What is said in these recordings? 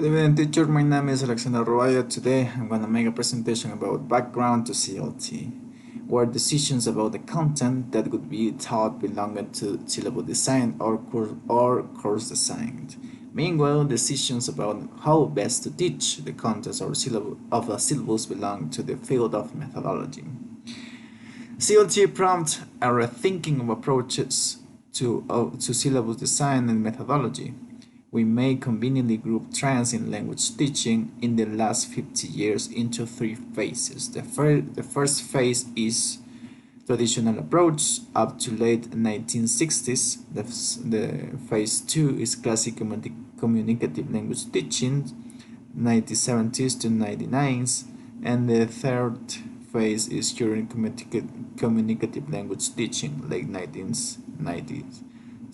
Good evening, teacher. My name is Alexander Roaya. Today I'm going to make a presentation about background to CLT, where decisions about the content that could be taught belonging to syllable design or course design. Meanwhile, decisions about how best to teach the contents or syllable of the syllables belong to the field of methodology. CLT prompt a rethinking of approaches to syllabus design and methodology. We may conveniently group trends in language teaching in the last 50 years into three phases. The first phase is traditional approach up to late 1960s. The phase 2 is classic communicative language teaching, 1970s to 1990s, and the third phase is current communicative language teaching, late 1990s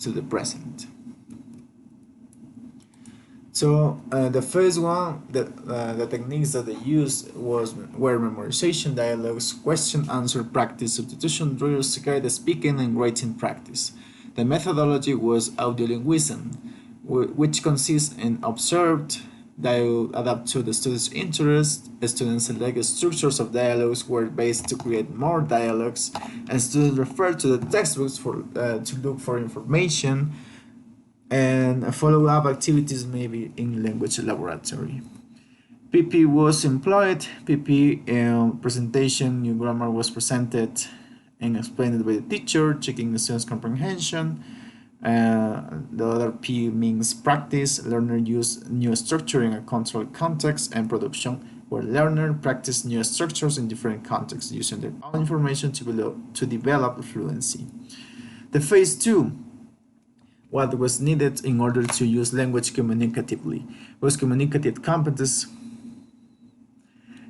to the present. So the first one, the techniques that they used were memorization, dialogues, question-answer practice, substitution drills to guide the speaking and writing practice. The methodology was audiolinguism, which consists in observed dialogue adapt to the student's interest. Students select structures of dialogues were based to create more dialogues, and students refer to the textbooks to look for information, and follow-up activities maybe in language laboratory. PP was employed. PP presentation, new grammar was presented and explained by the teacher, checking the student's comprehension. The other P means practice. Learner use new structure in a controlled context, and production, where learner practice new structures in different contexts using their own information to develop fluency. The phase 2, what was needed in order to use language communicatively was communicative competence.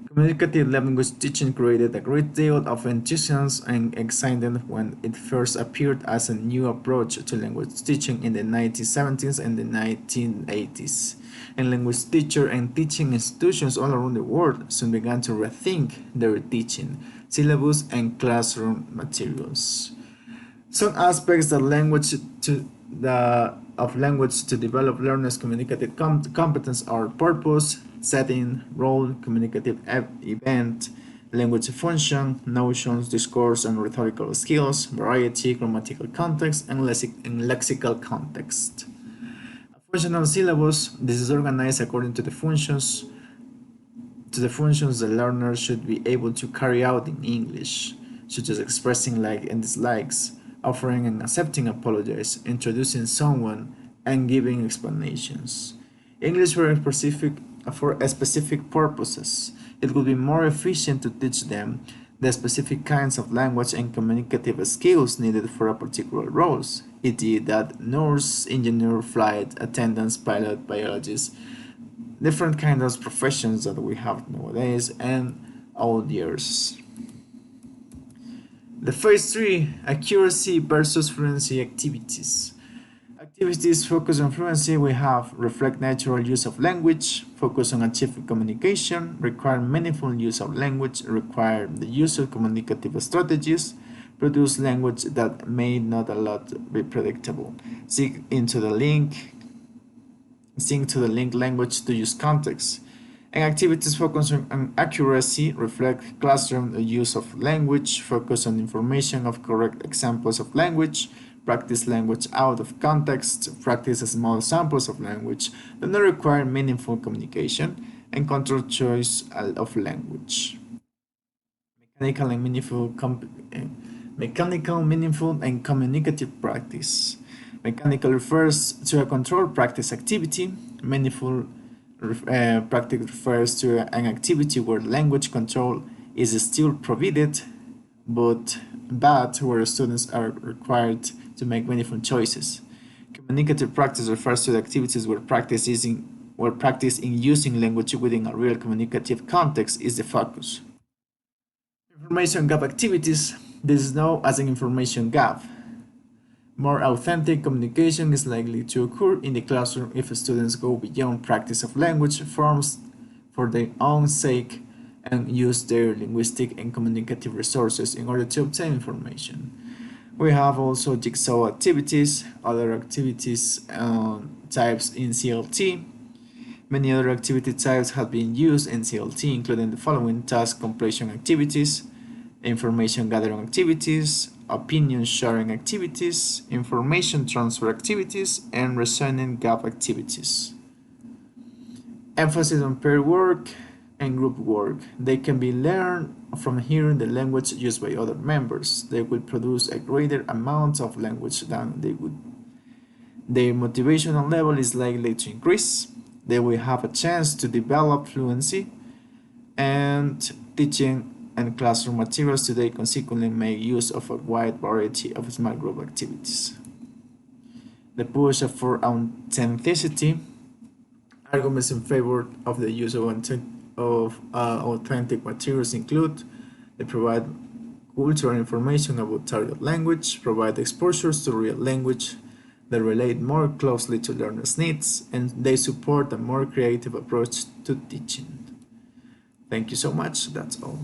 Communicative language teaching created a great deal of enthusiasm and excitement when it first appeared as a new approach to language teaching in the 1970s and the 1980s. And language teachers and teaching institutions all around the world soon began to rethink their teaching, syllabus, and classroom materials. Some aspects of language to develop learners' communicative competence are purpose, setting, role, communicative event, language function, notions, discourse and rhetorical skills, variety, grammatical context, and lexical context. A functional syllabus, this is organized according to the functions the learner should be able to carry out in English, such as expressing likes and dislikes, offering and accepting apologies, introducing someone, and giving explanations. English for specific purposes. It would be more efficient to teach them the specific kinds of language and communicative skills needed for a particular roles, e.g. that nurse, engineer, flight attendants, pilot, biologist, different kinds of professions that we have nowadays, and all years. The phase 3, accuracy versus fluency activities. Activities focused on fluency we have reflect natural use of language, focus on achieving communication, require meaningful use of language, require the use of communicative strategies, produce language that may not allow to be predictable. Sync to the link language to use context. And activities focused on accuracy reflect classroom use of language, focus on information of correct examples of language, practice language out of context, practice small samples of language, do not require meaningful communication, and control choice of language. Mechanical, meaningful, and communicative practice. Mechanical refers to a controlled practice activity. Meaningful practice refers to an activity where language control is still provided, but where students are required to make meaningful choices. Communicative practice refers to the activities where practice in using language within a real communicative context is the focus. Information gap activities. This is known as an information gap. More authentic communication is likely to occur in the classroom if students go beyond practice of language forms for their own sake and use their linguistic and communicative resources in order to obtain information. We have also jigsaw activities, other activities types in CLT. Many other activity types have been used in CLT, including the following: task completion activities, information gathering activities, opinion sharing activities, information transfer activities, and reasoning gap activities. Emphasis on pair work and group work. They can be learned from hearing the language used by other members. They will produce a greater amount of language than they would. Their motivational level is likely to increase. They will have a chance to develop fluency, and teaching and classroom materials today consequently make use of a wide variety of small group activities. The push for authenticity. Arguments in favor of the use of authentic materials include: they provide cultural information about target language, provide exposures to real language, they relate more closely to learners' needs, and they support a more creative approach to teaching. Thank you so much. That's all.